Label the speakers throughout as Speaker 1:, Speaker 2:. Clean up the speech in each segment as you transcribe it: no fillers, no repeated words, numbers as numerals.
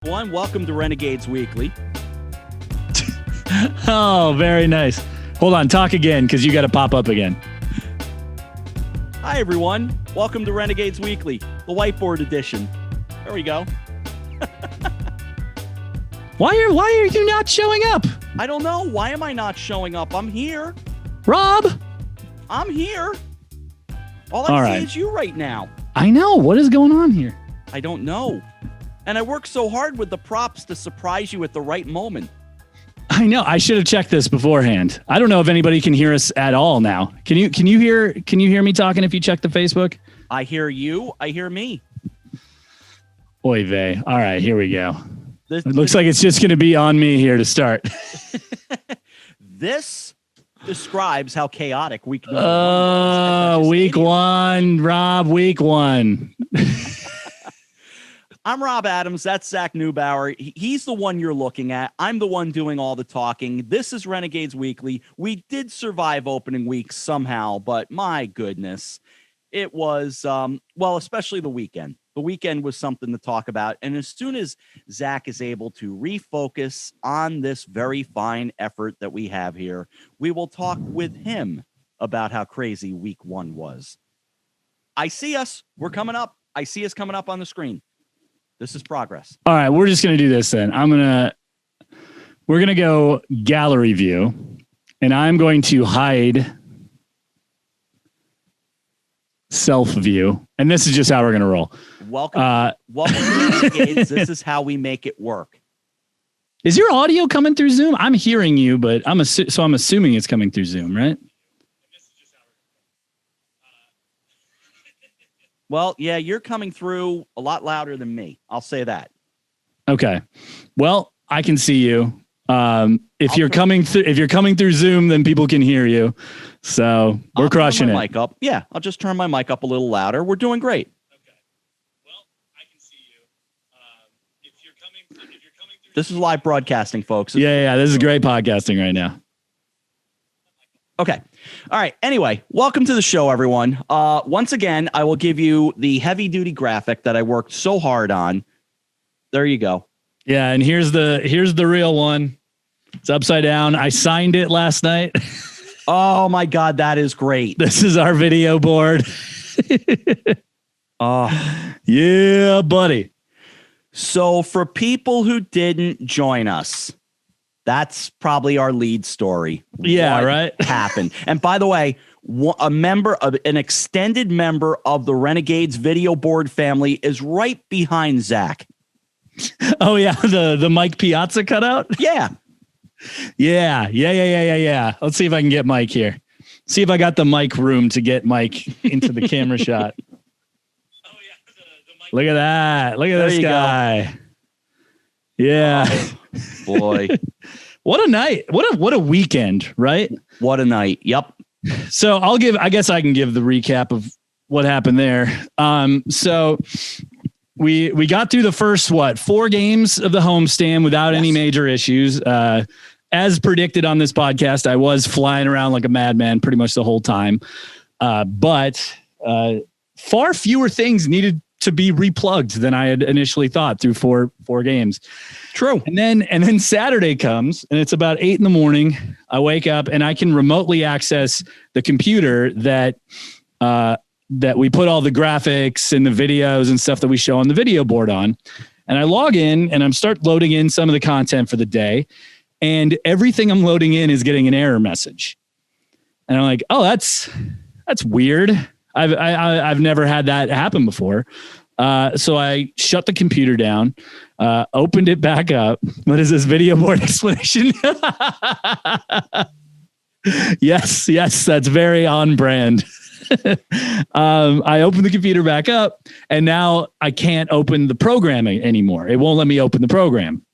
Speaker 1: Welcome to Renegades Weekly.
Speaker 2: Oh, very nice. Hold on, talk again, because you got to pop up again.
Speaker 1: Hi, everyone. Welcome to Renegades Weekly, the Whiteboard edition. There we go.
Speaker 2: Why are you not showing up?
Speaker 1: I don't know. Why am I not showing up? I'm here.
Speaker 2: Rob?
Speaker 1: I'm here. All I see is you right now.
Speaker 2: I know. What is going on here?
Speaker 1: I don't know. And I work so hard with the props to surprise you at the right moment.
Speaker 2: I know. I should have checked this beforehand. I don't know if anybody can hear us at all now. Can you hear me talking if you check the Facebook?
Speaker 1: I hear you. I hear me.
Speaker 2: Oy vey. All right, here we go. It looks like it's just going to be on me here to start.
Speaker 1: This describes how chaotic week one
Speaker 2: was. Week one, Rob, week one.
Speaker 1: I'm Rob Adams. That's Zach Neubauer. He's the one you're looking at. I'm the one doing all the talking. This is Renegades Weekly. We did survive opening week somehow, but my goodness, it was, especially the weekend. The weekend was something to talk about. And as soon as Zach is able to refocus on this very fine effort that we have here, we will talk with him about how crazy week one was. I see us. We're coming up. I see us coming up on the screen. This is progress.
Speaker 2: All right, we're just going to do this then. We're going to go gallery view, and I'm going to hide self view. And this is just how we're going to roll.
Speaker 1: Welcome to Renegades. This is how we make it work.
Speaker 2: Is your audio coming through Zoom? I'm hearing you, but I'm assuming it's coming through Zoom, right?
Speaker 1: Well, yeah, you're coming through a lot louder than me. I'll say that.
Speaker 2: Okay. Well, I can see you. If you're coming through Zoom, then people can hear you. So we're crushing it.
Speaker 1: Mic up. Yeah, I'll just turn my mic up a little louder. We're doing great.
Speaker 2: Okay. Well, I can see you. If you're coming through.
Speaker 1: This is live broadcasting, folks.
Speaker 2: Yeah. This is great podcasting right now.
Speaker 1: Okay. All right. Anyway, welcome to the show, everyone. Once again, I will give you the heavy duty graphic that I worked so hard on. There you go.
Speaker 2: Yeah. And here's the real one. It's upside down. I signed it last night.
Speaker 1: Oh my God. That is great.
Speaker 2: This is our video board. Yeah, buddy.
Speaker 1: So for people who didn't join us, that's probably our lead story.
Speaker 2: Yeah,
Speaker 1: what
Speaker 2: right.
Speaker 1: happened. And by the way, an extended member of the Renegades video board family is right behind Zach.
Speaker 2: Oh yeah, the Mike Piazza cutout.
Speaker 1: Yeah.
Speaker 2: Yeah. Let's see if I can get Mike here. See if I got the mic room to get Mike into the camera shot. Oh yeah, the mic. Look at that. Look at this guy. Go. Yeah.
Speaker 1: Oh, boy.
Speaker 2: What a night. What a weekend, right?
Speaker 1: What a night. Yep.
Speaker 2: So I guess I can give the recap of what happened there. So we got through the first 4 games of the homestand without any major issues. As predicted on this podcast, I was flying around like a madman pretty much the whole time. But far fewer things needed to be replugged than I had initially thought through four games.
Speaker 1: True.
Speaker 2: And then Saturday comes and it's about 8 a.m. I wake up and I can remotely access the computer that we put all the graphics and the videos and stuff that we show on the video board on. And I log in and I'm start loading in some of the content for the day. And everything I'm loading in is getting an error message. And I'm like, oh, that's weird. I've never had that happen before. So I shut the computer down, opened it back up. What is this video board explanation? Yes, that's very on brand. I opened the computer back up and now I can't open the program anymore. It won't let me open the program.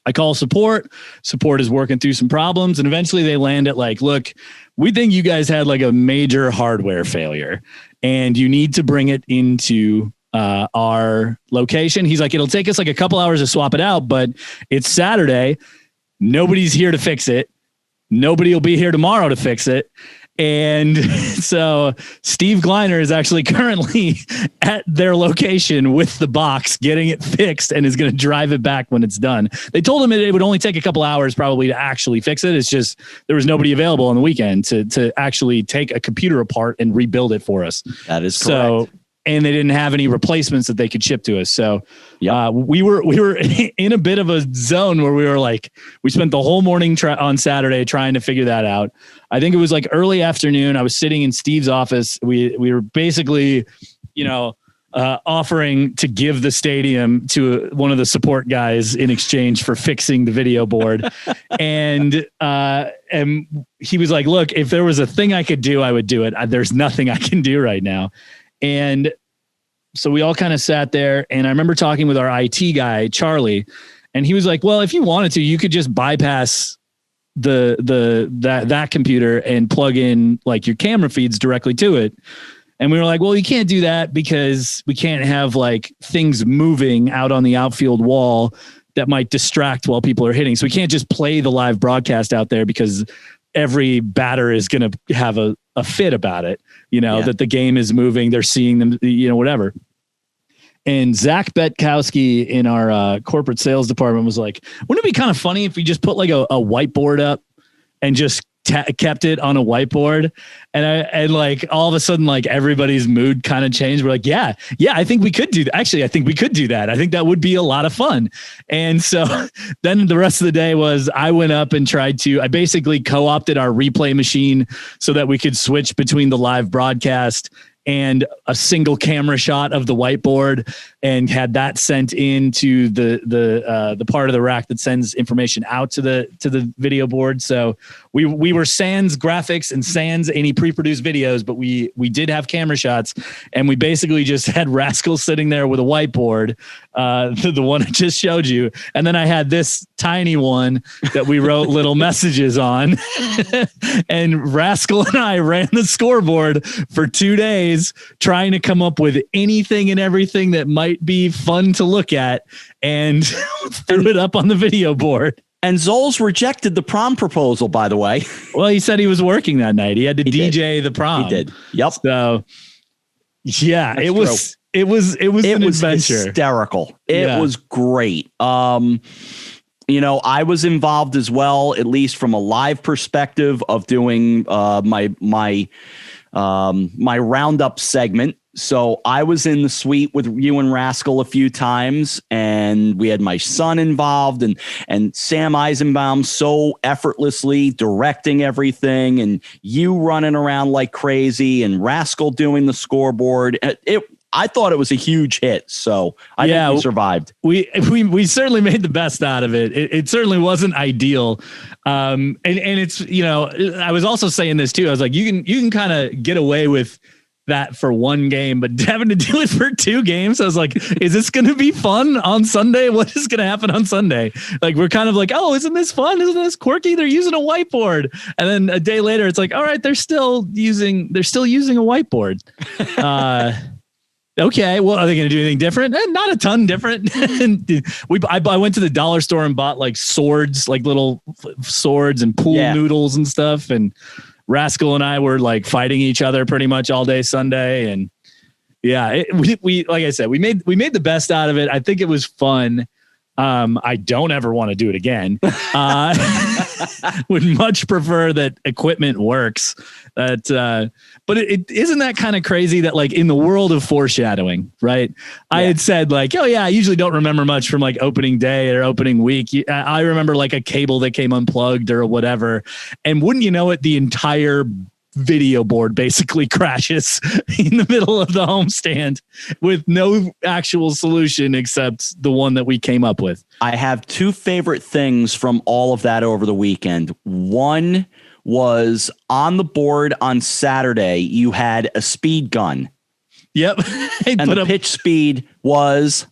Speaker 2: I call support. Support is working through some problems. And eventually they land at like, look, we think you guys had like a major hardware failure and you need to bring it into our location. He's like, it'll take us like a couple hours to swap it out, but it's Saturday. Nobody's here to fix it. Nobody will be here tomorrow to fix it. And so Steve Kleiner is actually currently at their location with the box, getting it fixed, and is going to drive it back when it's done. They told him it would only take a couple hours probably to actually fix it. It's just there was nobody available on the weekend to actually take a computer apart and rebuild it for us.
Speaker 1: That is correct.
Speaker 2: So, and they didn't have any replacements that they could ship to us. So we were in a bit of a zone where we were like, we spent the whole morning on Saturday trying to figure that out. I think it was like early afternoon. I was sitting in Steve's office. We were basically, offering to give the stadium to one of the support guys in exchange for fixing the video board. and he was like, look, if there was a thing I could do, I would do it. There's nothing I can do right now. And so we all kind of sat there, and I remember talking with our IT guy, Charlie, and he was like, well, if you wanted to, you could just bypass that computer and plug in like your camera feeds directly to it. And we were like, well, you can't do that because we can't have like things moving out on the outfield wall that might distract while people are hitting. So we can't just play the live broadcast out there because every batter is going to have a fit about it, that the game is moving. They're seeing them, whatever. And Zach Betkowski in our corporate sales department was like, wouldn't it be kind of funny if we just put like a whiteboard up and just kept it on a whiteboard? And like all of a sudden, like everybody's mood kind of changed. We're like, yeah, I think we could do that. Actually, I think we could do that. I think that would be a lot of fun. And so then the rest of the day was I went up and I basically co-opted our replay machine so that we could switch between the live broadcast and a single camera shot of the whiteboard, and had that sent into the part of the rack that sends information out to the video board. So we were sans graphics and sans any pre-produced videos, but we did have camera shots, and we basically just had Rascal sitting there with a whiteboard, the one I just showed you. And then I had this tiny one that we wrote little messages on and Rascal and I ran the scoreboard for 2 days trying to come up with anything and everything that might be fun to look at, and threw it up on the video board.
Speaker 1: And Zoles rejected the prom proposal, by the way.
Speaker 2: Well, he said he was working that night. He had to DJ the prom.
Speaker 1: He did. Yep.
Speaker 2: So yeah, it was an adventure.
Speaker 1: Hysterical. It was great. I was involved as well, at least from a live perspective of doing my roundup segment. So I was in the suite with you and Rascal a few times, and we had my son involved, and Sam Eisenbaum so effortlessly directing everything, and you running around like crazy, and Rascal doing the scoreboard. I thought it was a huge hit. So I think we survived.
Speaker 2: We certainly made the best out of it. It certainly wasn't ideal. And it's, I was also saying this too. I was like, you can kind of get away with that for one game, but having to do it for 2 games, I was like, is this going to be fun on Sunday? What is going to happen on Sunday? Like, we're kind of like, oh, isn't this fun? Isn't this quirky? They're using a whiteboard. And then a day later, it's like, all right, they're still using a whiteboard. Okay, well, are they going to do anything different? Not a ton different. I went to the dollar store and bought like swords, like little swords and pool noodles and stuff. And Rascal and I were like fighting each other pretty much all day Sunday. And we like I said, we made the best out of it. I think it was fun. I don't ever want to do it again. Would much prefer that equipment works. But it isn't that kind of crazy that like in the world of foreshadowing, right? Yeah. I had said like, oh yeah, I usually don't remember much from like opening day or opening week. I remember like a cable that came unplugged or whatever. And wouldn't you know it, the entire video board basically crashes in the middle of the homestand with no actual solution except the one that we came up with.
Speaker 1: I have 2 favorite things from all of that over the weekend. One was on the board on Saturday, you had a speed gun.
Speaker 2: Yep.
Speaker 1: And the pitch speed was,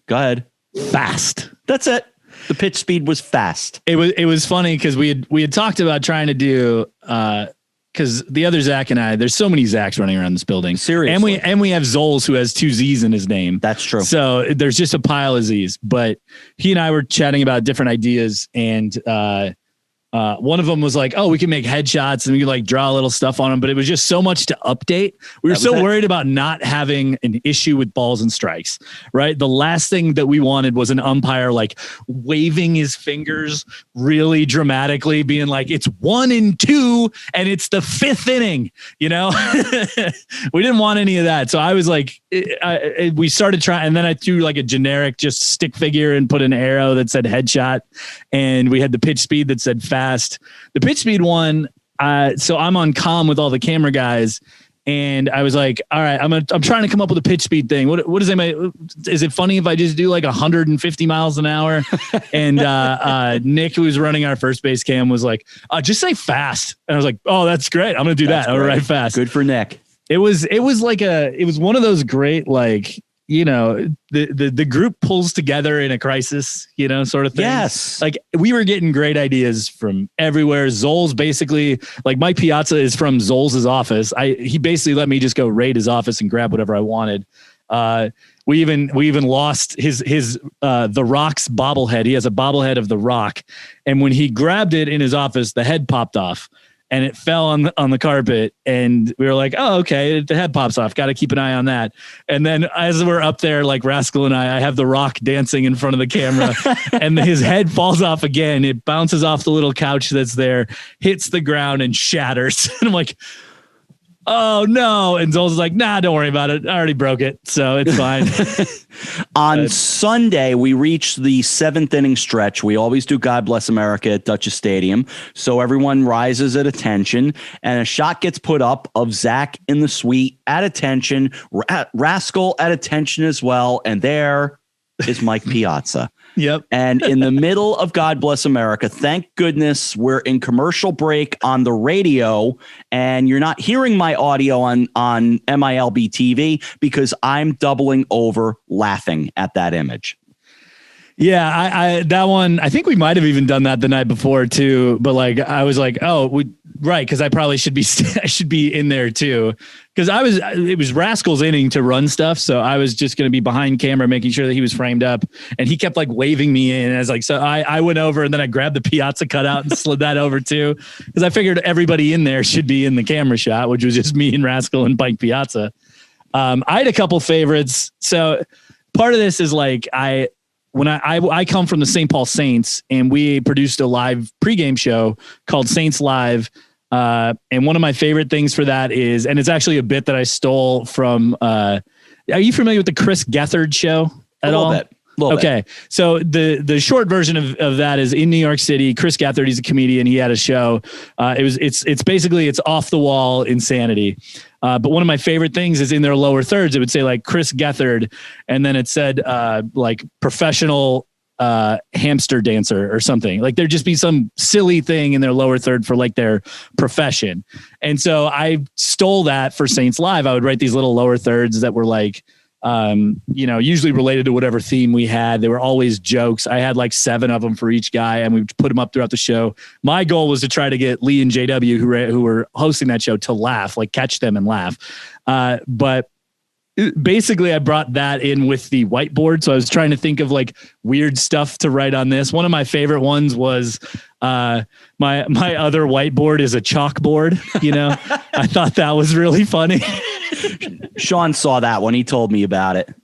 Speaker 1: go ahead,
Speaker 2: fast.
Speaker 1: That's it. The pitch speed was fast.
Speaker 2: It was funny because we had talked about trying to do because the other Zach and I, there's so many Zachs running around this building.
Speaker 1: Seriously.
Speaker 2: And we have Zoles who has 2 Z's in his name.
Speaker 1: That's true.
Speaker 2: So there's just a pile of Z's. But he and I were chatting about different ideas, and one of them was like, oh, we can make headshots and we can like draw a little stuff on them, but it was just so much to update. We were so worried about not having an issue with balls and strikes, right? The last thing that we wanted was an umpire like waving his fingers really dramatically, being like, it's 1-2 and it's the 5th inning, you know? We didn't want any of that. So I was like, we started trying, and then I threw like a generic just stick figure and put an arrow that said headshot, and we had the pitch speed that said fast. The pitch speed one, so I'm on comm with all the camera guys, and I was like, all right, I'm trying to come up with a pitch speed thing. What is it? Is it funny if I just do like 150 miles an hour? And Nick, who's running our first base cam, was like, just say fast. And I was like, oh, that's great. I'm going to do that. I'll write fast.
Speaker 1: Good for Nick.
Speaker 2: It was one of those great, like, you know, the group pulls together in a crisis, you know, sort of thing.
Speaker 1: Yes.
Speaker 2: Like we were getting great ideas from everywhere. Zoll's basically, like Mike Piazza is from Zoll's office. He basically let me just go raid his office and grab whatever I wanted. We even lost his The Rock's bobblehead. He has a bobblehead of The Rock. And when he grabbed it in his office, the head popped off. And it fell on the carpet, and we were like, oh, okay, the head pops off. Got to keep an eye on that. And then as we're up there, like Rascal and I have The Rock dancing in front of the camera, and his head falls off again. It bounces off the little couch that's there, hits the ground, and shatters. And I'm like, oh no. And Zol's like, nah, don't worry about it. I already broke it. So it's fine.
Speaker 1: On Sunday, we reached the 7th inning stretch. We always do God Bless America at Dutchess Stadium. So everyone rises at attention, and a shot gets put up of Zach in the suite at attention, Rascal at attention as well. And there is Mike Piazza.
Speaker 2: Yep.
Speaker 1: And in the middle of God Bless America, thank goodness we're in commercial break on the radio, and you're not hearing my audio on MILB TV because I'm doubling over laughing at that image.
Speaker 2: Yeah, I that one, I think we might have even done that the night before too. But like, I was like, oh, right, because I probably should be in there too. Because it was Rascal's inning to run stuff, so I was just going to be behind camera making sure that he was framed up, and he kept like waving me in. And I was like, so I went over, and then I grabbed the Piazza cutout and slid that over too, because I figured everybody in there should be in the camera shot, which was just me and Rascal and Mike Piazza. I had a couple favorites. So part of this is like when I come from the St. Paul Saints, and we produced a live pregame show called Saints Live. And one of my favorite things for that is, and it's actually a bit that I stole from, are you familiar with the Chris Gethard show at all?
Speaker 1: A little bit.
Speaker 2: So the short version of that is in New York City. Chris Gethard, he's a comedian. He had a show. It's basically off the wall insanity. But one of my favorite things is in their lower thirds, it would say like Chris Gethard, and then it said like professional hamster dancer or something. Like there'd just be some silly thing in their lower third for like their profession. And so I stole that for Saints Live. I would write these little lower thirds that were like, usually related to whatever theme we had. They were always jokes. I had like 7 of them for each guy, and we put them up throughout the show. My goal was to try to get Lee and JW, who were hosting that show, to laugh, like catch them and laugh. But basically I brought that in with the whiteboard. So I was trying to think of like weird stuff to write on this. One of my favorite ones was my other whiteboard is a chalkboard. You know, I thought that was really funny.
Speaker 1: Sean saw that one. He told me about it.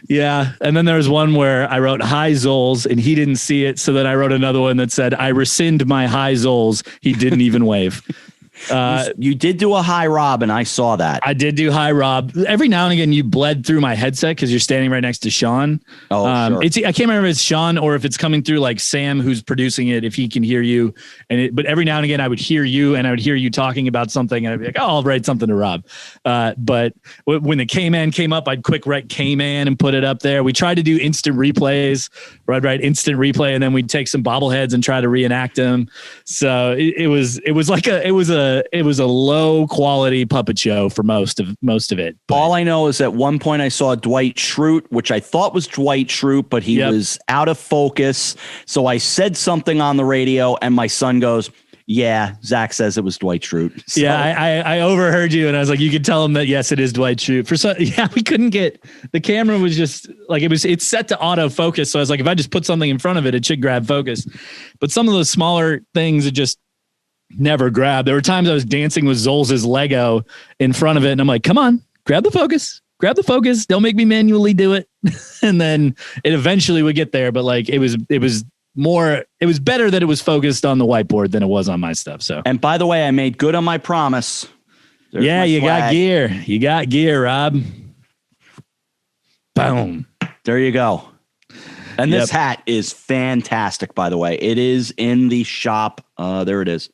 Speaker 2: Yeah. And then there was one where I wrote hi Zols, and he didn't see it. So then I wrote another one that said, I rescind my hi Zols. He didn't even wave.
Speaker 1: You did do a hi Rob, and I saw that.
Speaker 2: I did do hi Rob. Every now and again you bled through my headset because you're standing right next to Sean.
Speaker 1: Oh, sure.
Speaker 2: I can't remember if it's Sean or if it's coming through like Sam, who's producing it, if he can hear you. But every now and again I would hear you, and I would hear you talking about something, and I'd be like, oh, I'll write something to Rob. But when the K-Man came up, I'd quick write K-Man and put it up there. We tried to do instant replays, where I'd write instant replay, and then we'd take some bobbleheads and try to reenact them. So it was a low quality puppet show for most of it. But
Speaker 1: all I know is at one point I saw Dwight Schrute, which I thought was Dwight Schrute, but he was out of focus. So I said something on the radio, and my son goes, yeah, Zach says it was Dwight Schrute. So,
Speaker 2: yeah, I overheard you, and I was like, you could tell him that, yes, it is Dwight Schrute. We couldn't get, the camera was just like, it's set to autofocus. So I was like, if I just put something in front of it, it should grab focus. But some of those smaller things, it just never grabbed. There were times I was dancing with Zolz's Lego in front of it, and I'm like, come on, grab the focus. Don't make me manually do it. And then it eventually would get there. But like, it was better that it was focused on the whiteboard than it was on my stuff. So,
Speaker 1: and by the way, I made good on my promise. There's
Speaker 2: yeah, you got gear. You got gear, Rob. Boom.
Speaker 1: There you go. And this hat is fantastic, by the way. It is in the shop. There it is.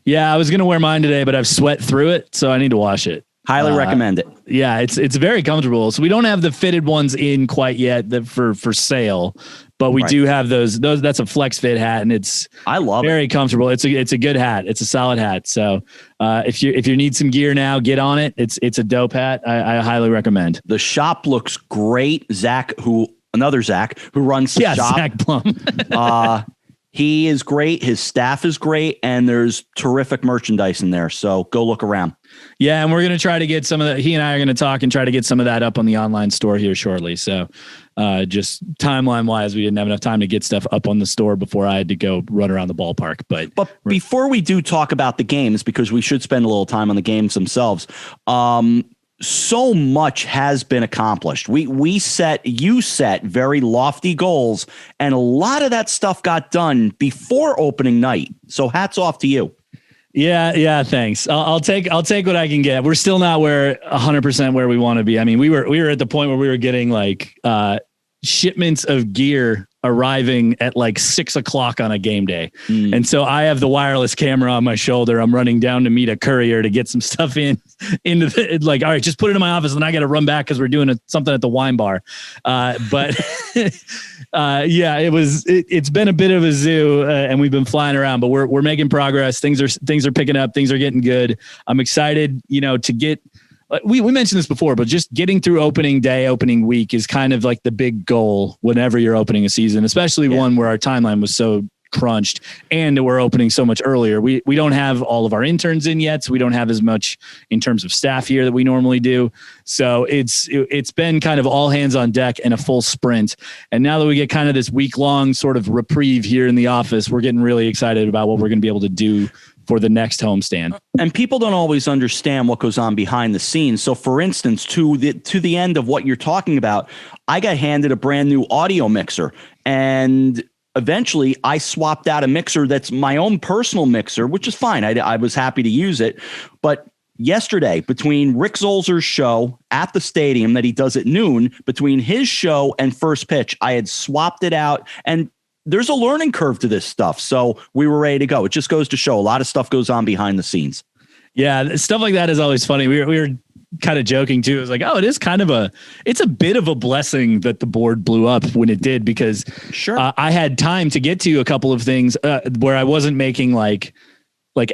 Speaker 2: Yeah, I was going to wear mine today, but I've sweat through it, so I need to wash it.
Speaker 1: Highly recommend it.
Speaker 2: Yeah, it's very comfortable. So we don't have the fitted ones in quite yet for sale, but we do have those. That's a flex fit hat, and
Speaker 1: I love
Speaker 2: very comfortable. It's a good hat. It's a solid hat. So if you need some gear now, get on it. It's a dope hat. I highly recommend.
Speaker 1: The shop looks great. Another Zach who runs the shop.
Speaker 2: Zach Plum.
Speaker 1: He is great. His staff is great, and there's terrific merchandise in there. So go look around.
Speaker 2: Yeah, and we're going to try to get some of that. He and I are going to talk and try to get some of that up on the online store here shortly. So just timeline wise, we didn't have enough time to get stuff up on the store before I had to go run around the ballpark. But
Speaker 1: before we do talk about the games, because we should spend a little time on the games themselves, so much has been accomplished. You set very lofty goals, and a lot of that stuff got done before opening night. So hats off to you.
Speaker 2: Yeah. Thanks. I'll take what I can get. We're still not 100% where we want to be. I mean, we were at the point where we were getting like shipments of gear arriving at like 6 o'clock on a game day. And so I have the wireless camera on my shoulder. I'm running down to meet a courier to get some stuff into the, like, all right, just put it in my office and I got to run back because we're doing something at the wine bar. But yeah, it's been a bit of a zoo and we've been flying around, but we're making progress. Things are picking up. Things are getting good. I'm excited, to get, we mentioned this before, but just getting through opening day, opening week is kind of like the big goal whenever you're opening a season, especially one where our timeline was so crunched and we're opening so much earlier. We don't have all of our interns in yet, so we don't have as much in terms of staff here that we normally do. So it's been kind of all hands on deck and a full sprint. And now that we get kind of this week-long sort of reprieve here in the office, we're getting really excited about what we're going to be able to do for the next homestand.
Speaker 1: And people don't always understand what goes on behind the scenes. So for instance, to the end of what you're talking about, I got handed a brand new audio mixer, and eventually I swapped out a mixer that's my own personal mixer, which is fine. I was happy to use it. But yesterday, between Rick Zolzer's show at the stadium that he does at noon, between his show and first pitch, I had swapped it out, and there's a learning curve to this stuff. So we were ready to go. It just goes to show a lot of stuff goes on behind the scenes. Yeah.
Speaker 2: Stuff like that is always funny. We were kind of joking too. It was like, oh, it's a bit of a blessing that the board blew up when it did, because I had time to get to a couple of things where I wasn't making like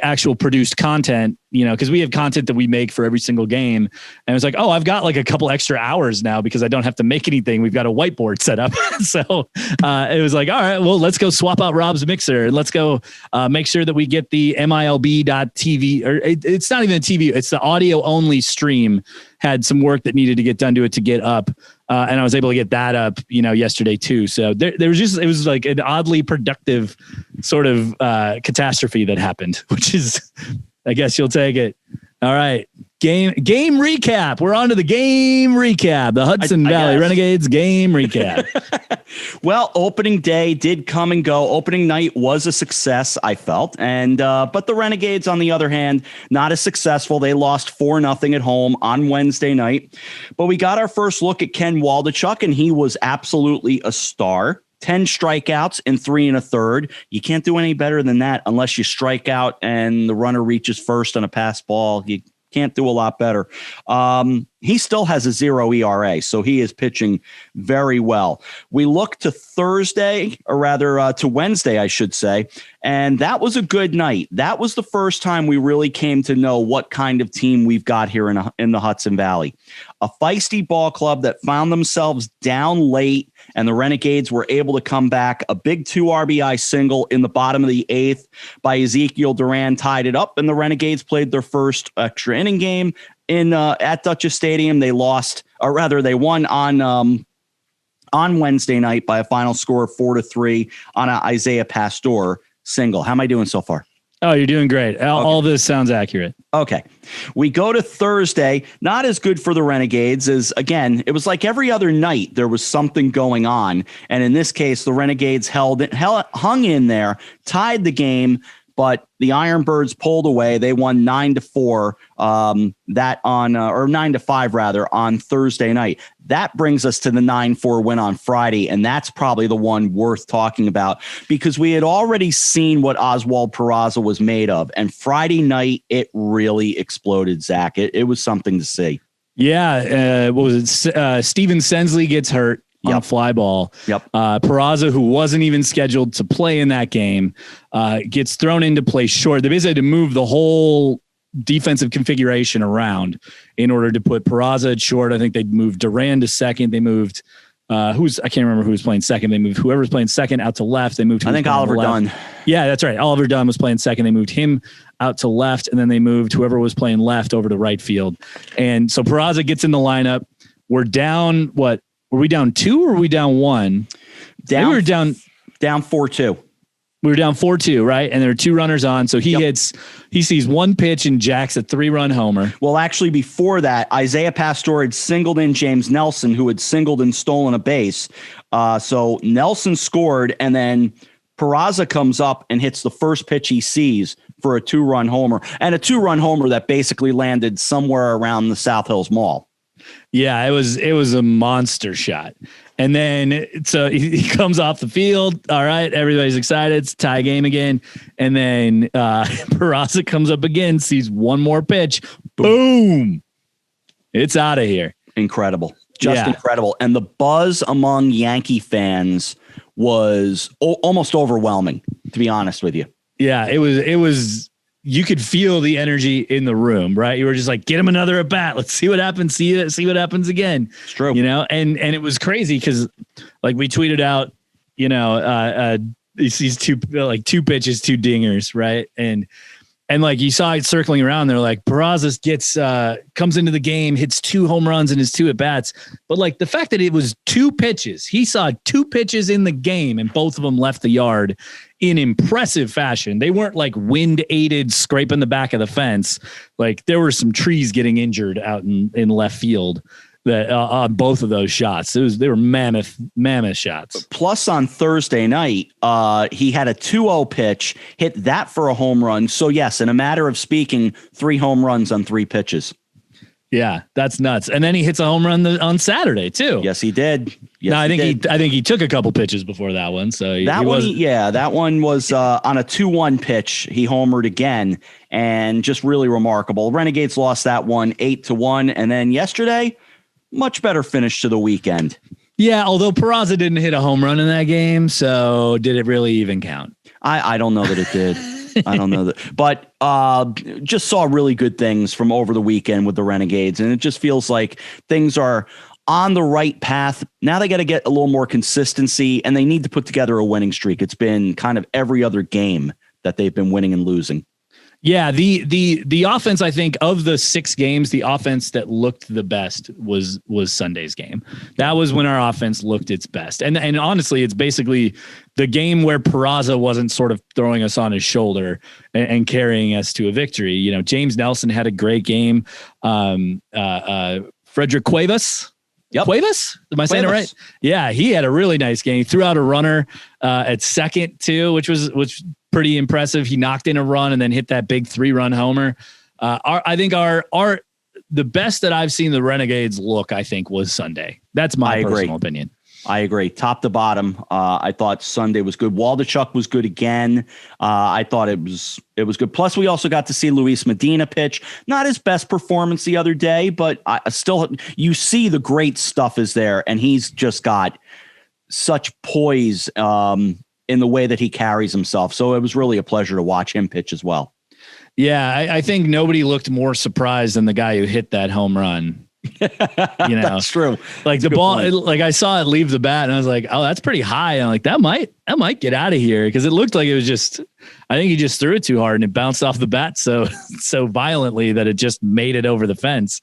Speaker 2: actual produced content, because we have content that we make for every single game. And it's like, oh, I've got like a couple extra hours now because I don't have to make anything. We've got a whiteboard set up. So it was like, all right, well, let's go swap out Rob's mixer and let's go make sure that we get the MILB.TV, or it's not even a TV, it's the audio only stream, had some work that needed to get done to it to get up. And I was able to get that up, yesterday too. So it was like an oddly productive sort of catastrophe that happened, which is, I guess you'll take it. All right. Game recap. We're on to the game recap. The Hudson Valley Renegades game recap.
Speaker 1: Well, opening day did come and go. Opening night was a success, I felt. And but the Renegades, on the other hand, not as successful. They lost 4-0 at home on Wednesday night. But we got our first look at Ken Waldachuk, and he was absolutely a star. 10 strikeouts in 3 1/3. You can't do any better than that unless you strike out and the runner reaches first on a pass ball. You can't do a lot better. He still has a 0 ERA, so he is pitching very well. We look to Thursday, or rather to Wednesday, I should say, and that was a good night. That was the first time we really came to know what kind of team we've got here in the Hudson Valley. A feisty ball club that found themselves down late, and the Renegades were able to come back. A big 2 RBI single in the bottom of the 8th by Ezekiel Duran tied it up, and the Renegades played their first extra inning game at Dutchess Stadium. They lost, or rather they won on Wednesday night by a final score of 4-3 on an Isaiah Pastor single. How am I doing so far?
Speaker 2: Oh, you're doing great. All this sounds accurate.
Speaker 1: Okay. We go to Thursday. Not as good for the Renegades as, again, it was like every other night there was something going on. And in this case, the Renegades hung in there, tied the game, but the Ironbirds pulled away. They won 9-4, or 9-5 rather, on Thursday night. That brings us to the 9-4 win on Friday, and that's probably the one worth talking about because we had already seen what Oswald Peraza was made of, and Friday night it really exploded, Zach. It was something to see.
Speaker 2: Yeah, what was it? Steven Sensley gets hurt on a fly ball. Peraza, who wasn't even scheduled to play in that game, gets thrown into play short. They basically had to move the whole defensive configuration around in order to put Peraza at short. I think they moved Duran to second. They moved I can't remember who was playing second. They moved whoever was playing second out to left. They moved.
Speaker 1: I think Oliver Dunn.
Speaker 2: Yeah, that's right. Oliver Dunn was playing second. They moved him out to left, and then they moved whoever was playing left over to right field. And so Peraza gets in the lineup. We're down what? Were we down 2 or were we down 1?
Speaker 1: We were down 4-2.
Speaker 2: We were down 4-2, right? And there are 2 runners on. So he sees one pitch and jacks a 3-run homer.
Speaker 1: Well, actually, before that, Isaiah Pastor had singled in James Nelson, who had singled and stolen a base. So Nelson scored, and then Peraza comes up and hits the first pitch he sees for a 2-run homer, and a 2-run homer that basically landed somewhere around the South Hills Mall.
Speaker 2: Yeah, it was a monster shot. And then so he comes off the field. All right, everybody's excited. It's a tie game again. And then Peraza comes up again, sees one more pitch. Boom. It's out of here.
Speaker 1: Incredible. Just incredible. And the buzz among Yankee fans was almost overwhelming, to be honest with you.
Speaker 2: Yeah, it was you could feel the energy in the room, right? You were just like, get him another at bat. Let's see what happens. See what happens again.
Speaker 1: It's true.
Speaker 2: You know, and it was crazy because like we tweeted out, you know, these two pitches, 2 dingers, right? And like you saw it circling around, they're like, Peraza comes into the game, hits 2 home runs in his 2 at bats. But like the fact that it was 2 pitches, he saw 2 pitches in the game and both of them left the yard in impressive fashion. They weren't like wind aided scraping the back of the fence. Like there were some trees getting injured out in left field that on both of those shots. They were mammoth shots.
Speaker 1: Plus on Thursday night, he had a 2-0 pitch, hit that for a home run. So yes, in a matter of speaking, 3 home runs on 3 pitches.
Speaker 2: Yeah, that's nuts. And then he hits a home run on Saturday too.
Speaker 1: Yes, he did. Yes,
Speaker 2: I think he took a couple pitches before that one. So
Speaker 1: that one was on a 2-1 pitch. He homered again, and just really remarkable. Renegades lost that one 8-1, and then yesterday, much better finish to the weekend.
Speaker 2: Yeah, although Peraza didn't hit a home run in that game, so did it really even count?
Speaker 1: I don't know that it did. I don't know that, but just saw really good things from over the weekend with the Renegades, and it just feels like things are on the right path. Now they got to get a little more consistency, and they need to put together a winning streak. It's been kind of every other game that they've been winning and losing.
Speaker 2: Yeah, the offense, I think, of the 6 games, the offense that looked the best was Sunday's game. That was when our offense looked its best. And honestly, it's basically the game where Peraza wasn't sort of throwing us on his shoulder and carrying us to a victory. You know, James Nelson had a great game. Frederick Cuevas.
Speaker 1: Yep.
Speaker 2: Cuevas? Am I saying it right? Yeah, he had a really nice game. He threw out a runner at second too, which pretty impressive. He knocked in a run and then hit that big 3-run homer. I think the best that I've seen the Renegades look, I think, was Sunday. That's my personal opinion.
Speaker 1: I agree. Top to bottom. I thought Sunday was good. Waldachuk was good again. I thought it was good. Plus, we also got to see Luis Medina pitch. Not his best performance the other day, but you see the great stuff is there, and he's just got such poise in the way that he carries himself. So it was really a pleasure to watch him pitch as well.
Speaker 2: Yeah, I think nobody looked more surprised than the guy who hit that home run. You know,
Speaker 1: that's true.
Speaker 2: Like the ball, like I saw it leave the bat, and I was like, "Oh, that's pretty high." And I'm like, that might get out of here, because it looked like it was just. I think he just threw it too hard, and it bounced off the bat so violently that it just made it over the fence.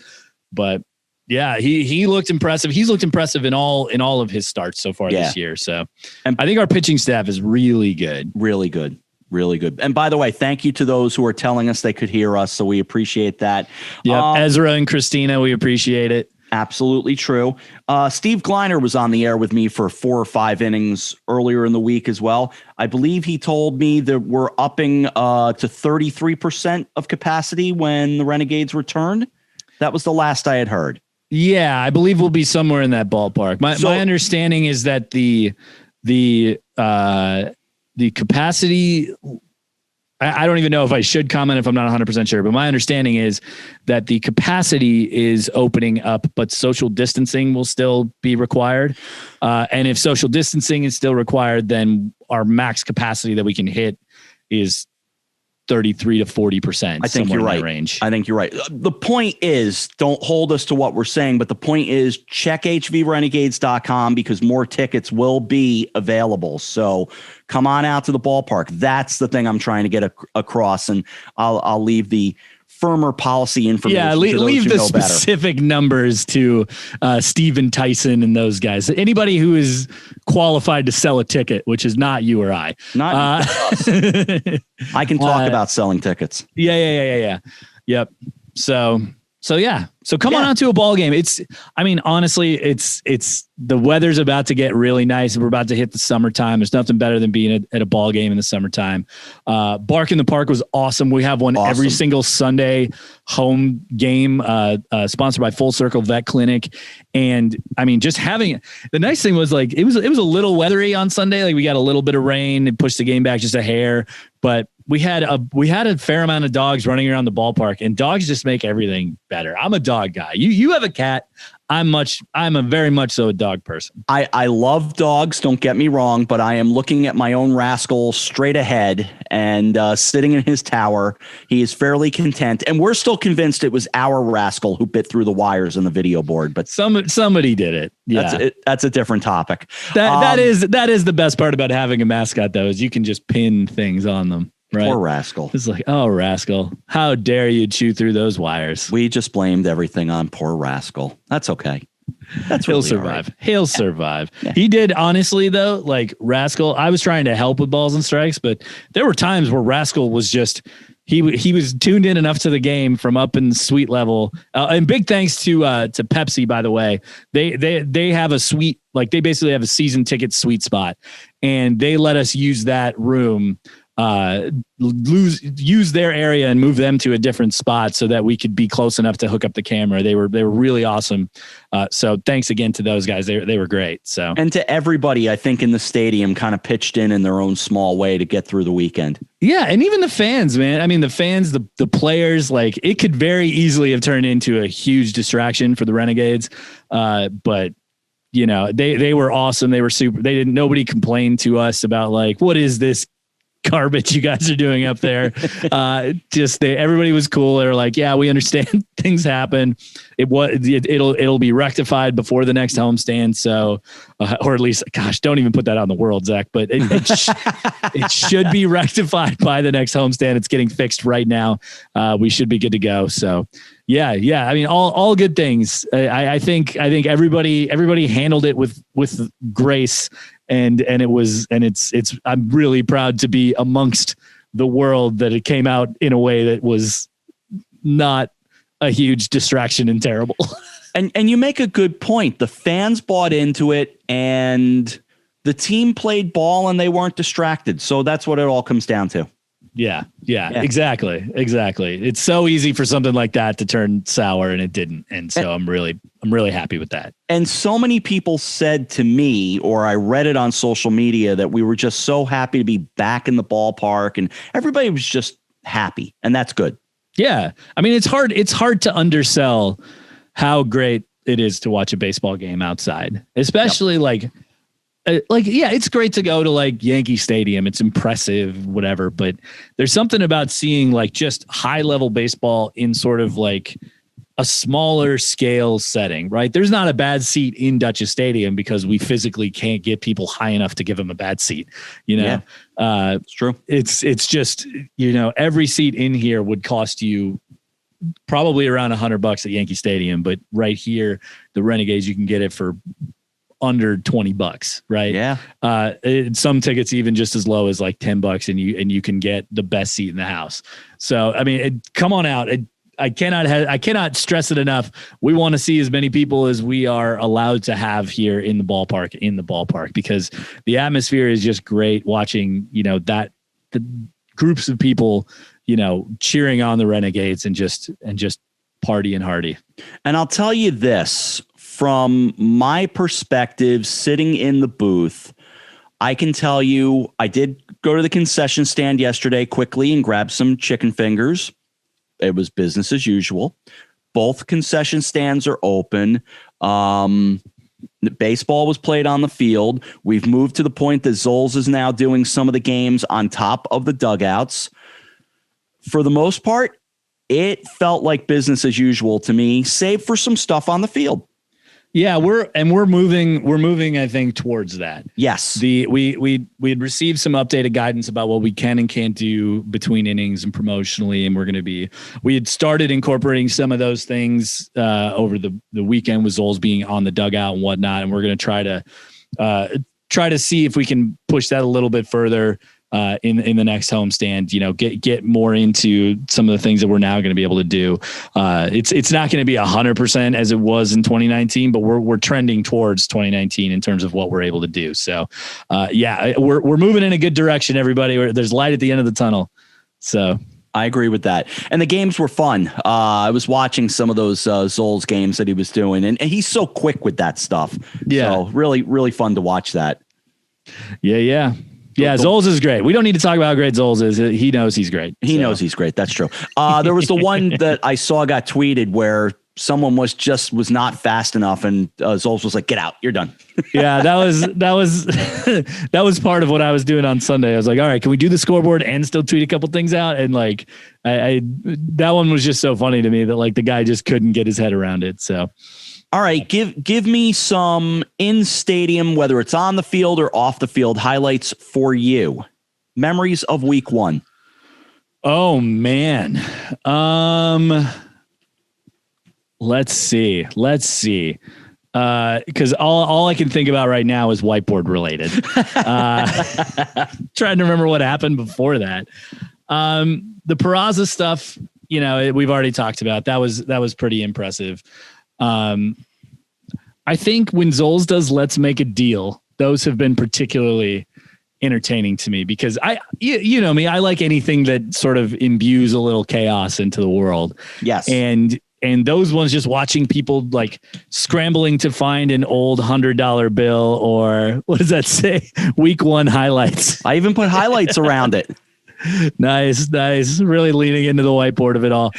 Speaker 2: But yeah, he looked impressive. He's looked impressive in all of his starts so far this year. So, and I think our pitching staff is really good.
Speaker 1: Really good. Really good. And by the way, thank you to those who are telling us they could hear us. So we appreciate that.
Speaker 2: Yeah, Ezra and Christina, we appreciate it.
Speaker 1: Absolutely true. Steve Kleiner was on the air with me for 4 or 5 innings earlier in the week as well. I believe he told me that we're upping to 33% of capacity when the Renegades return. That was the last I had heard.
Speaker 2: Yeah, I believe we'll be somewhere in that ballpark. My understanding is that the capacity, I don't even know if I should comment if I'm not 100% sure, but my understanding is that the capacity is opening up, but social distancing will still be required. And if social distancing is still required, then our max capacity that we can hit is 33 to 40%.
Speaker 1: I think you're right.
Speaker 2: Range.
Speaker 1: I think you're right. The point is, don't hold us to what we're saying, but the point is check hvrenegades.com because more tickets will be available. So come on out to the ballpark. That's the thing I'm trying to get across. And I'll leave the firmer policy information.
Speaker 2: Yeah, leave the specific numbers to Steven Tyson and those guys. Anybody who is qualified to sell a ticket, which is not you or I.
Speaker 1: Not us. I can talk about selling tickets.
Speaker 2: Yeah. Yep. So come on out to a ball game. Honestly, it's the weather's about to get really nice and we're about to hit the summertime. There's nothing better than being at a ball game in the summertime. Bark in the Park was awesome. We have one every single Sunday home game, sponsored by Full Circle Vet Clinic. And just having the nice thing was like, it was a little weathery on Sunday. Like we got a little bit of rain and pushed the game back just a hair, but we had a fair amount of dogs running around the ballpark, and dogs just make everything better. I'm a dog guy. You have a cat. I'm a very much so a dog person.
Speaker 1: I love dogs. Don't get me wrong, but I am looking at my own Rascal straight ahead and sitting in his tower. He is fairly content, and we're still convinced it was our Rascal who bit through the wires in the video board. But
Speaker 2: somebody did it. Yeah,
Speaker 1: that's a different topic.
Speaker 2: That is the best part about having a mascot, though, is you can just pin things on them. Right.
Speaker 1: Poor Rascal.
Speaker 2: It's like, oh, Rascal, how dare you chew through those wires?
Speaker 1: We just blamed everything on poor Rascal. That's okay.
Speaker 2: He'll survive. Right. He'll survive. Yeah. He did, honestly, though, like Rascal, I was trying to help with balls and strikes, but there were times where Rascal was just, he was tuned in enough to the game from up in the suite level. And big thanks to Pepsi, by the way. They have a suite, like they basically have a season ticket suite spot, and they let us use that room, use their area and move them to a different spot so that we could be close enough to hook up the camera. They were really awesome. So thanks again to those guys. They were great. So, and to everybody, I think in the stadium kind of pitched in their own small way to get through the weekend. Yeah. And even the fans, man. I mean, the fans, the players, like it could very easily have turned into a huge distraction for the Renegades. But you know, they were awesome. They were super. Nobody complained to us about like, what is this garbage you guys are doing up there? Everybody was cool. They were like, yeah, we understand things happen. It'll be rectified before the next homestand. So, or at least, gosh, don't even put that on the world, Zach, but it should be rectified by the next homestand. It's getting fixed right now. We should be good to go. So yeah. I mean, all good things. I think everybody handled it with grace. And it's I'm really proud to be amongst the world that it came out in a way that was not a huge distraction and terrible. And you make a good point. The fans bought into it and the team played ball and they weren't distracted. So that's what it all comes down to. Yeah, exactly. It's so easy for something like that to turn sour, and it didn't. And so I'm really happy with that. And so many people said to me, or I read it on social media, that we were just so happy to be back in the ballpark, and everybody was just happy, and that's good. Yeah, I mean, it's hard to undersell how great it is to watch a baseball game outside, especially like, yeah, it's great to go to like Yankee Stadium. It's impressive, whatever. But there's something about seeing like just high level baseball in sort of like a smaller scale setting, right? There's not a bad seat in Dutchess Stadium because we physically can't get people high enough to give them a bad seat. You know, it's true. It's just, you know, every seat in here would cost you probably around $100 at Yankee Stadium, but right here, the Renegades, you can get it for under $20, right?
Speaker 1: Yeah.
Speaker 2: Some tickets even just as low as like $10, and you can get the best seat in the house. So I mean, come on out. I cannot stress it enough. We want to see as many people as we are allowed to have here in the ballpark, because the atmosphere is just great watching, the groups of people, cheering on the Renegades and just party and hardy. And
Speaker 1: I'll tell you this, from my perspective, sitting in the booth, I can tell you, I did go to the concession stand yesterday quickly and grab some chicken fingers. It was business as usual. Both concession stands are open. Baseball was played on the field. We've moved to the point that Zoles is now doing some of the games on top of the dugouts. For the most part, it felt like business as usual to me, save for some stuff on the field.
Speaker 2: Yeah, we're moving, I think, towards that.
Speaker 1: Yes.
Speaker 2: We had received some updated guidance about what we can and can't do between innings and promotionally, and we had started incorporating some of those things over the weekend with Zoles being on the dugout and whatnot, and we're going to try to see if we can push that a little bit further in the next homestand, get more into some of the things that we're now going to be able to do. It's not going to be 100% as it was in 2019, but we're trending towards 2019 in terms of what we're able to do. So, we're moving in a good direction, everybody. There's light at the end of the tunnel. So
Speaker 1: I agree with that. And the games were fun. I was watching some of those Zoles games that he was doing, and he's so quick with that stuff.
Speaker 2: Yeah. So
Speaker 1: really, really fun to watch that.
Speaker 2: Yeah. Yeah, Zoles is great. We don't need to talk about how great Zoles is. He knows he's great.
Speaker 1: He knows he's great. That's true. There was the one that I saw got tweeted where someone was not fast enough, and Zoles was like, "Get out, you're done."
Speaker 2: Yeah, that was part of what I was doing on Sunday. I was like, "All right, can we do the scoreboard and still tweet a couple things out?" And like, that one was just so funny to me that like the guy just couldn't get his head around it. So.
Speaker 1: All right, give me some in stadium, whether it's on the field or off the field, highlights for you. Memories of week one.
Speaker 2: Oh man. Let's see. Because all I can think about right now is whiteboard related. Trying to remember what happened before that. The Peraza stuff, we've already talked about. That was pretty impressive. I think when Zoles does Let's Make a Deal, those have been particularly entertaining to me because you know me, I like anything that sort of imbues a little chaos into the world.
Speaker 1: Yes.
Speaker 2: And those ones, just watching people like scrambling to find an old $100 bill, or what does that say? Week one highlights.
Speaker 1: I even put highlights around it.
Speaker 2: Nice. Really leaning into the whiteboard of it all.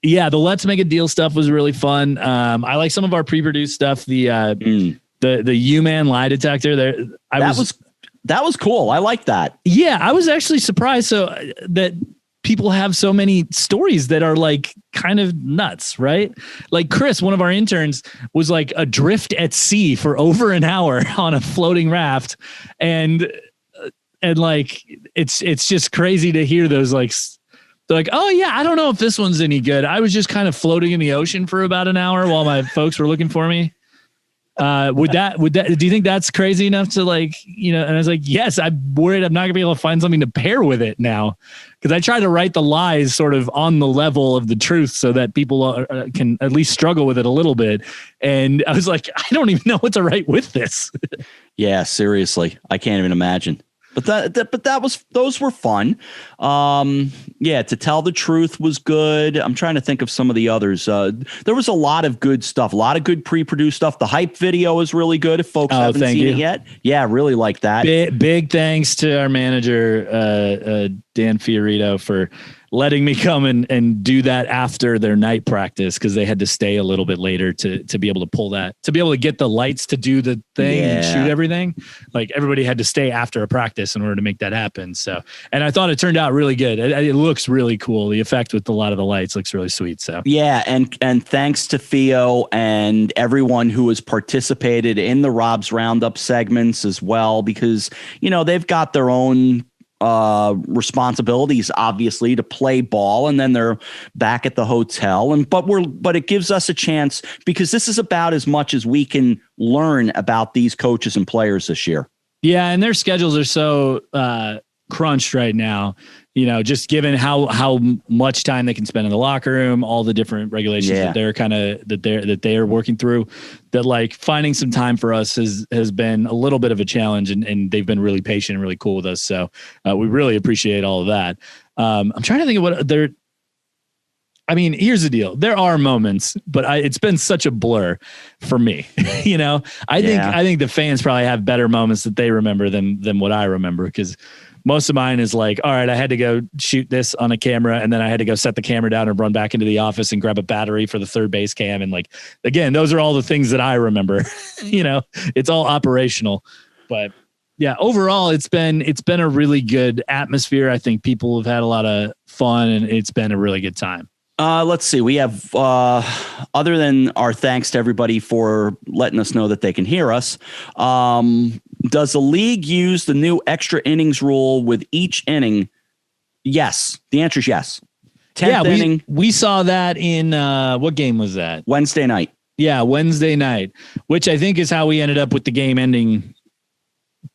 Speaker 2: Yeah, the Let's Make a Deal stuff was really fun. I like some of our pre-produced stuff. The U-Man lie detector there. That was cool. I like that. Yeah, I was actually surprised that people have so many stories that are like kind of nuts, right? Like Chris, one of our interns, was like adrift at sea for over an hour on a floating raft, and like it's just crazy to hear those like. They're like, oh yeah, I don't know if this one's any good. I was just kind of floating in the ocean for about an hour while my folks were looking for me. Would that, do you think that's crazy enough to like, and I was like, yes, I'm worried I'm not gonna be able to find something to pair with it now. Cause I try to write the lies sort of on the level of the truth so that people can at least struggle with it a little bit. And I was like, I don't even know what to write with this.
Speaker 1: Yeah, seriously. I can't even imagine. But those were fun. To tell the truth was good. I'm trying to think of some of the others. There was a lot of good stuff, a lot of good pre-produced stuff. The hype video is really good. If folks haven't seen it yet, really like that.
Speaker 2: Big thanks to our manager, Dan Fiorito, for letting me come and do that after their night practice, because they had to stay a little bit later to be able to pull that, to be able to get the lights to do the thing and shoot everything. Like everybody had to stay after a practice in order to make that happen. So, and I thought it turned out really good. It looks really cool. The effect with a lot of the lights looks really sweet. So
Speaker 1: yeah, and thanks to Theo and everyone who has participated in the Rob's Roundup segments as well, because they've got their own responsibilities, obviously, to play ball, and then they're back at the hotel. But it gives us a chance, because this is about as much as we can learn about these coaches and players this year.
Speaker 2: Yeah, and their schedules are so crunched right now. Just given how much time they can spend in the locker room, all the different regulations that they're working through, that like finding some time for us has been a little bit of a challenge, and they've been really patient and really cool with us. So we really appreciate all of that. I'm trying to think of what they're. I mean, here's the deal. There are moments, but it's been such a blur for me. I think the fans probably have better moments that they remember than what I remember, because most of mine is like, all right, I had to go shoot this on a camera, and then I had to go set the camera down and run back into the office and grab a battery for the third base cam. And like, again, those are all the things that I remember. It's all operational. But yeah, overall, it's been a really good atmosphere. I think people have had a lot of fun, and it's been a really good time.
Speaker 1: Let's see. We have, other than our thanks to everybody for letting us know that they can hear us, does the league use the new extra innings rule with each inning? Yes. The answer is yes. 10th inning. We saw that in, what game was that?
Speaker 2: Wednesday night. Yeah, Wednesday night, which I think is how we ended up with the game ending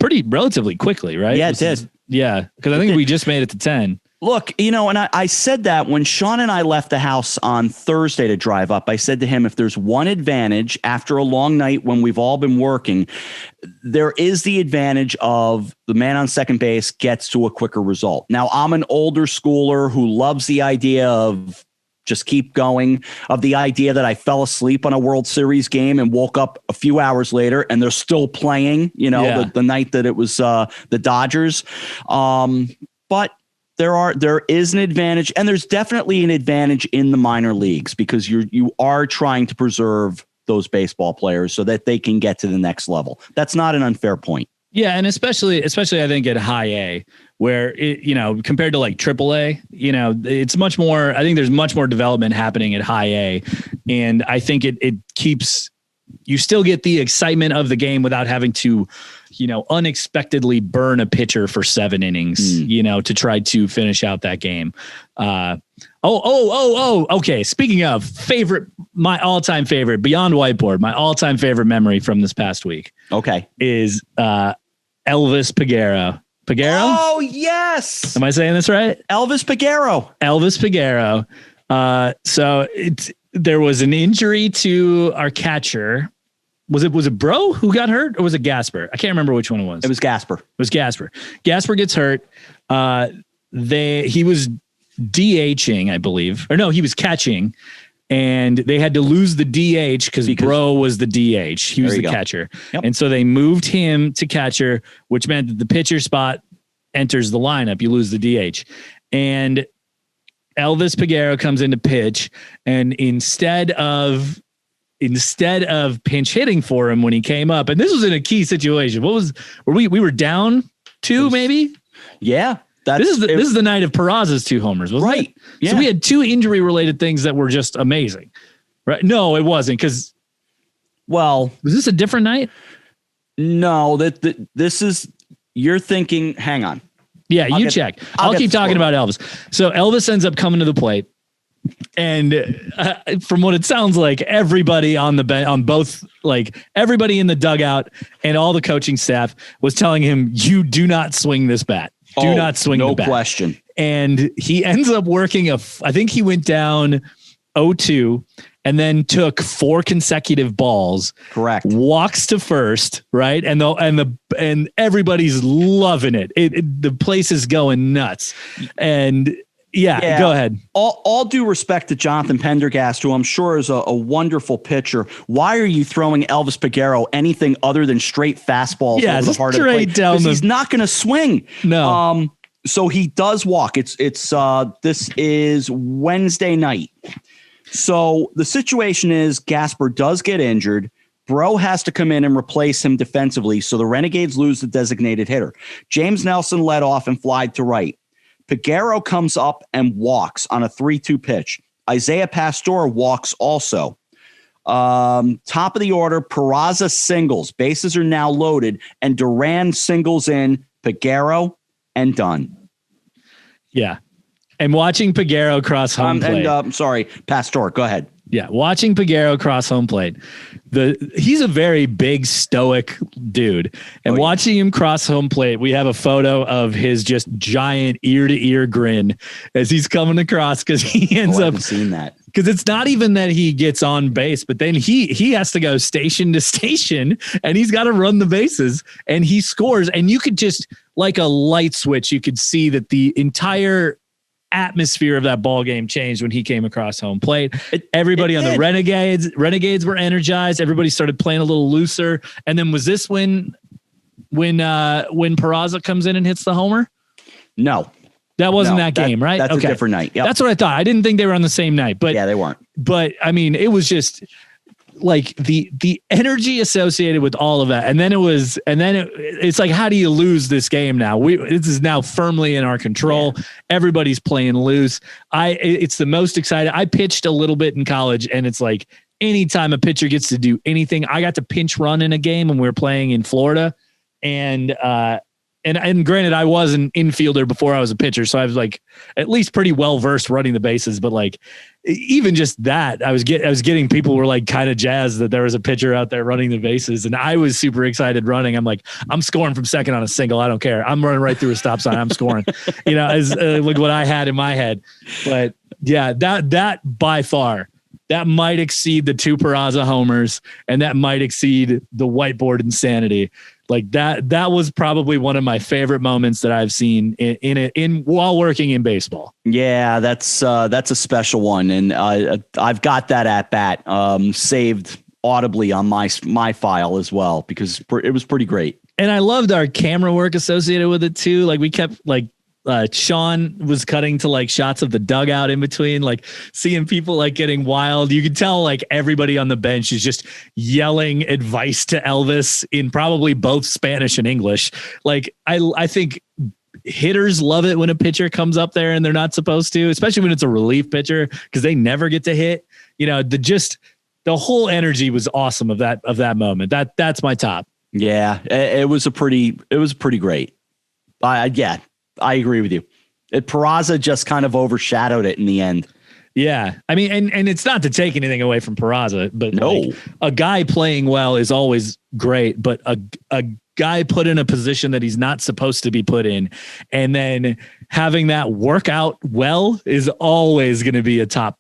Speaker 2: relatively quickly, right?
Speaker 1: Yeah, it did.
Speaker 2: Yeah, because I think we just made it to 10.
Speaker 1: Look, and I said that when Sean and I left the house on Thursday to drive up. I said to him, if there's one advantage after a long night when we've all been working, there is the advantage of the man on second base gets to a quicker result. Now, I'm an older schooler who loves the idea of just keep going, of the idea that I fell asleep on a World Series game and woke up a few hours later and they're still playing, the night that it was the Dodgers. But there is an advantage, and there's definitely an advantage in the minor leagues, because you are trying to preserve those baseball players so that they can get to the next level. That's not an unfair point.
Speaker 2: Yeah, and especially I think at high A, where compared to like triple A, it's much more. I think there's much more development happening at high A, and I think it keeps. You still get the excitement of the game without having to, unexpectedly burn a pitcher for 7 innings, to try to finish out that game. Okay. Speaking of my all-time favorite, beyond Whiteboard, my all-time favorite memory from this past week.
Speaker 1: Okay.
Speaker 2: Is Elvis Peguero. Peguero?
Speaker 1: Oh, yes.
Speaker 2: Am I saying this right?
Speaker 1: Elvis Peguero.
Speaker 2: So there was an injury to our catcher. Was it Bro who got hurt, or was it Gasper? I can't remember which one it was.
Speaker 1: It was Gasper.
Speaker 2: Gasper gets hurt. He was DHing, I believe. Or no, he was catching. And they had to lose the DH because Bro was the DH. He was the catcher. Yep. And so they moved him to catcher, which meant that the pitcher spot enters the lineup. You lose the DH. And Elvis Peguero comes in to pitch, and instead of pinch hitting for him when he came up, and this was in a key situation. We were down 2 maybe?
Speaker 1: Yeah.
Speaker 2: This is the night of Peraza's 2 homers, wasn't it? Right. Yeah. So we had 2 injury related things that were just amazing. Right? No, it wasn't, was this a different night?
Speaker 1: No, this is, you're thinking, hang on.
Speaker 2: Yeah, you check. I'll keep talking about Elvis. So Elvis ends up coming to the plate, and from what it sounds like, everybody on both, like everybody in the dugout and all the coaching staff was telling him, "You do not swing this bat. Do not swing the bat."
Speaker 1: No question.
Speaker 2: And he ends up working I think he went down 0-2. And then took 4 consecutive balls. Correct. Walks to first, right? And everybody's loving it. The place is going nuts. And yeah, go ahead.
Speaker 1: All due respect to Jonathan Pendergast, who I'm sure is a wonderful pitcher. Why are you throwing Elvis Peguero anything other than straight fastballs over the heart of the plate? He's not going to swing.
Speaker 2: No.
Speaker 1: So he does walk. This is Wednesday night. So the situation is Gasper does get injured. Bro has to come in and replace him defensively. So the Renegades lose the designated hitter. James Nelson led off and flied to right. Peguero comes up and walks on a 3-2 pitch. Isaiah Pastor walks also. Top of the order, Peraza singles. Bases are now loaded, and Duran singles in. Peguero and done.
Speaker 2: Yeah. And watching Peguero cross home plate.
Speaker 1: I'm sorry, Pastor, go ahead.
Speaker 2: Yeah, watching Peguero cross home plate. He's a very big stoic dude. And watching him cross home plate, we have a photo of his just giant ear to ear grin as he's coming across because he ends up
Speaker 1: seeing that.
Speaker 2: Because it's not even that he gets on base, but then he has to go station to station and he's got to run the bases and he scores. And you could just, like a light switch, you could see that the entire atmosphere of that ball game changed when he came across home plate. Everybody on the Renegades were energized. Everybody started playing a little looser. And then was this when Peraza comes in and hits the homer?
Speaker 1: No.
Speaker 2: That wasn't that game, right?
Speaker 1: That's a different night. Yep.
Speaker 2: That's what I thought. I didn't think they were on the same night, but
Speaker 1: yeah, they weren't.
Speaker 2: But I mean, it was just like the energy associated with all of that. And then it's like, how do you lose this game now? This is now firmly in our control. Yeah. Everybody's playing loose. It's the most excited. I pitched a little bit in college and it's like anytime a pitcher gets to do anything, I got to pinch run in a game when we were playing in Florida. And granted, I was an infielder before I was a pitcher, so I was like at least pretty well versed running the bases. But like, even just that, I was getting people were like kind of jazzed that there was a pitcher out there running the bases, and I was super excited running. I'm like, I'm scoring from second on a single. I don't care. I'm running right through a stop sign. I'm scoring. As like what I had in my head. But yeah, that by far. That might exceed the 2 Peraza homers, and that might exceed the whiteboard insanity. Like that was probably one of my favorite moments that I've seen in while working in baseball.
Speaker 1: Yeah, that's a special one, and I've got that at bat saved audibly on my file as well because it was pretty great. And
Speaker 2: I loved our camera work associated with it too. Like we kept like. Sean was cutting to like shots of the dugout in between, like seeing people like getting wild. You could tell like everybody on the bench is just yelling advice to Elvis in probably both Spanish and English. Like I think hitters love it when a pitcher comes up there and they're not supposed to, especially when it's a relief pitcher because they never get to hit. The whole energy was awesome of that moment. That's my top.
Speaker 1: Yeah, it was pretty great. I agree with you. Peraza just kind of overshadowed it in the end.
Speaker 2: Yeah. I mean, and it's not to take anything away from Peraza, but
Speaker 1: no,
Speaker 2: like, a guy playing well is always great, but a guy put in a position that he's not supposed to be put in, and then having that work out well is always going to be a top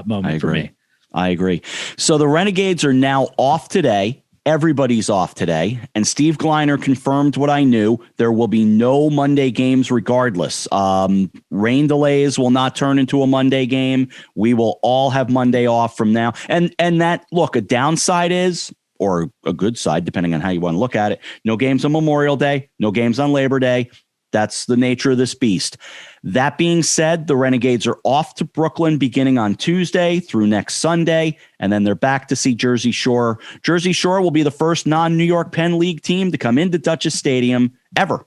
Speaker 2: moment for me.
Speaker 1: I agree. So the Renegades are now off today. Everybody's off today, and Steve Gleiner confirmed what I knew. There will be no Monday games regardless. Rain delays will not turn into a Monday game. We will all have Monday off from now. And that, look, a downside is, or a good side, depending on how you want to look at it, no games on Memorial Day, no games on Labor Day. That's the nature of this beast. That being said, the Renegades are off to Brooklyn beginning on Tuesday through next Sunday, and then they're back to see Jersey Shore. Jersey Shore will be the first non-New York Penn League team to come into Dutchess Stadium ever.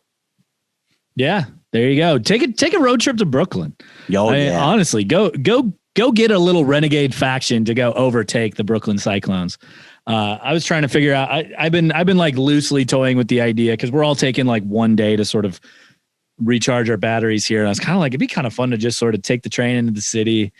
Speaker 2: Yeah, there you go. Take a road trip to Brooklyn.
Speaker 1: Yeah.
Speaker 2: Honestly, go get a little Renegade faction to go overtake the Brooklyn Cyclones. I was trying to figure out. I've been like loosely toying with the idea because we're all taking like one day to sort of recharge our batteries here. And I was kind of like, it'd be kind of fun to just sort of take the train into the city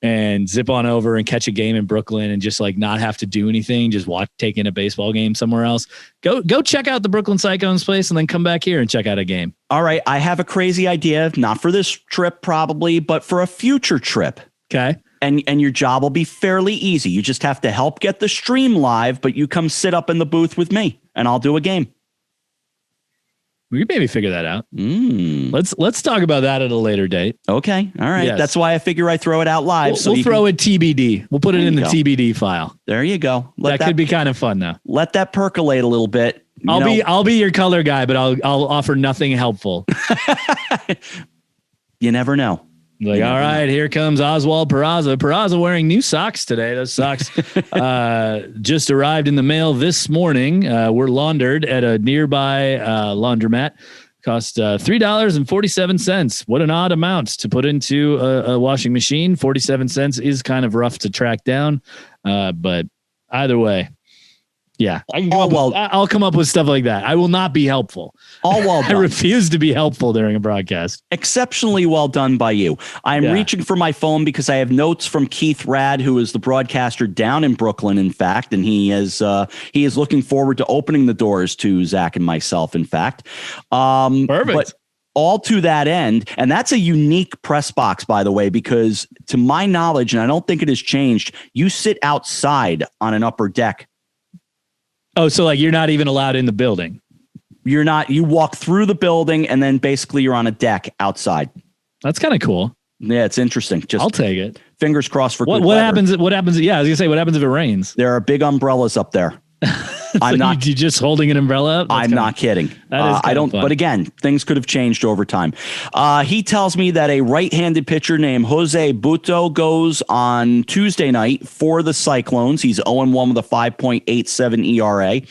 Speaker 2: and zip on over and catch a game in Brooklyn and just like not have to do anything. Just take in a baseball game somewhere else. Go check out the Brooklyn Cyclones place and then come back here and check out a game.
Speaker 1: All right. I have a crazy idea, not for this trip probably, but for a future trip.
Speaker 2: Okay.
Speaker 1: And your job will be fairly easy. You just have to help get the stream live, but you come sit up in the booth with me and I'll do a game.
Speaker 2: We could maybe figure that out. Let's talk about that at a later date.
Speaker 1: Okay. All right.
Speaker 2: Yes.
Speaker 1: That's why I figure I throw it out live.
Speaker 2: We'll throw it TBD. We'll put it in the TBD file.
Speaker 1: There you go.
Speaker 2: That could be kind of fun though.
Speaker 1: Let that percolate a little bit.
Speaker 2: I'll be your color guy, but I'll offer nothing helpful.
Speaker 1: You never know.
Speaker 2: All right, here comes Oswald Peraza. Peraza wearing new socks today. Those socks just arrived in the mail this morning. Were laundered at a nearby laundromat. Cost $3.47. What an odd amount to put into a washing machine. 47 cents is kind of rough to track down. But either way, Yeah, I'll come up with stuff like that. I will not be helpful.
Speaker 1: All well done.
Speaker 2: I refuse to be helpful during a broadcast.
Speaker 1: Exceptionally well done by you. I'm reaching for my phone because I have notes from Keith Rad, who is the broadcaster down in Brooklyn, in fact, and he is looking forward to opening the doors to Zach and myself, in fact.
Speaker 2: Perfect.
Speaker 1: But all to that end, and that's a unique press box, by the way, because to my knowledge, and I don't think it has changed, you sit outside on an upper deck.
Speaker 2: Oh, so like you're not even allowed in the building.
Speaker 1: You're not. You walk through the building and then basically you're on a deck outside.
Speaker 2: That's kind of cool.
Speaker 1: Yeah, it's interesting. I'll
Speaker 2: take it.
Speaker 1: Fingers crossed for
Speaker 2: what happens. What happens? Yeah, I was gonna say, what happens if it rains?
Speaker 1: There are big umbrellas up there.
Speaker 2: So I'm not. You just holding an umbrella up?
Speaker 1: I'm not kidding.
Speaker 2: That is
Speaker 1: I don't.
Speaker 2: fun.
Speaker 1: But again, things could have changed over time. He tells me that a right-handed pitcher named Jose Buto goes on Tuesday night for the Cyclones. He's 0-1 with a 5.87 ERA.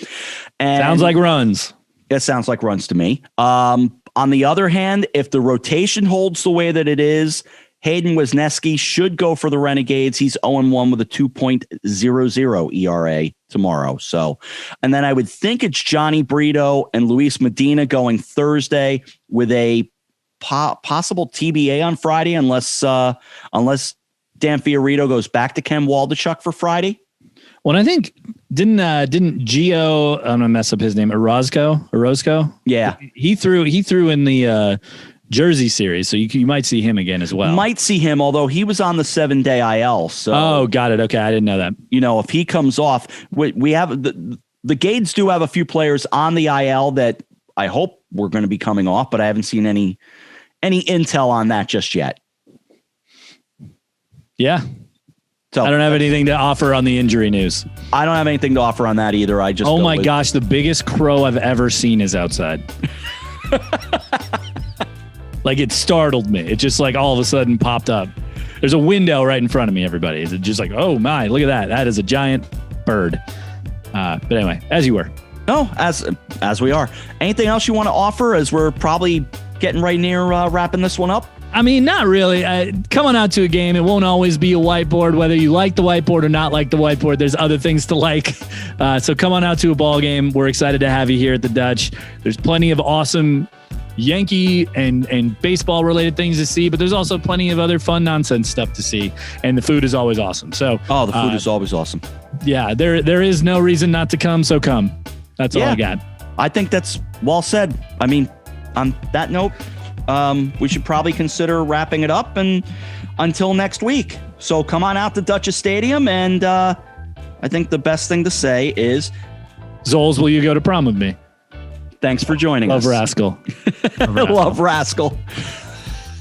Speaker 1: And
Speaker 2: sounds like runs.
Speaker 1: It sounds like runs to me. On the other hand, if the rotation holds the way that it is, Hayden Wisniewski should go for the Renegades. He's 0-1 with a 2.00 ERA tomorrow. So, and then I would think it's Johnny Brito and Luis Medina going Thursday with a possible TBA on Friday, unless Dan Fiorito goes back to Ken Waldachuk for Friday.
Speaker 2: Well, I think didn't Gio, I'm gonna mess up his name, Orozco?
Speaker 1: Yeah,
Speaker 2: he threw in the Jersey series, so you might see him again as well.
Speaker 1: Might see him, although he was on the 7-day IL. So,
Speaker 2: got it. Okay, I didn't know that.
Speaker 1: If he comes off, we have the Gades do have a few players on the IL that I hope we're going to be coming off, but I haven't seen any intel on that just yet.
Speaker 2: Yeah. So I don't have anything to offer on the injury news.
Speaker 1: I don't have anything to offer on that either. Oh my
Speaker 2: gosh, the biggest crow I've ever seen is outside. Like it startled me. It just like all of a sudden popped up. There's a window right in front of me, everybody. It's just like, oh my, look at that. That is a giant bird. But anyway, as you were.
Speaker 1: No, as we are. Anything else you want to offer as we're probably getting right near wrapping this one up?
Speaker 2: I mean, not really. Coming out to a game, it won't always be a whiteboard, whether you like the whiteboard or not like the whiteboard. There's other things to like. So come on out to a ball game. We're excited to have you here at the Dutch. There's plenty of awesome Yankee and baseball related things to see, but there's also plenty of other fun nonsense stuff to see. And the food is always awesome. So
Speaker 1: the food is always awesome.
Speaker 2: Yeah, there is no reason not to come. So come. That's all I got.
Speaker 1: I think that's well said. I mean, on that note, we should probably consider wrapping it up and until next week. So come on out to Dutchess Stadium. And I think the best thing to say is,
Speaker 2: Zoles, will you go to prom with me?
Speaker 1: Thanks for joining us.
Speaker 2: Love Rascal.
Speaker 1: Love Rascal.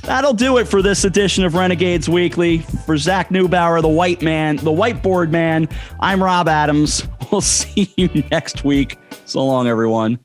Speaker 1: That'll do it for this edition of Renegades Weekly. For Zach Neubauer, the whiteboard man, I'm Rob Adams. We'll see you next week. So long, everyone.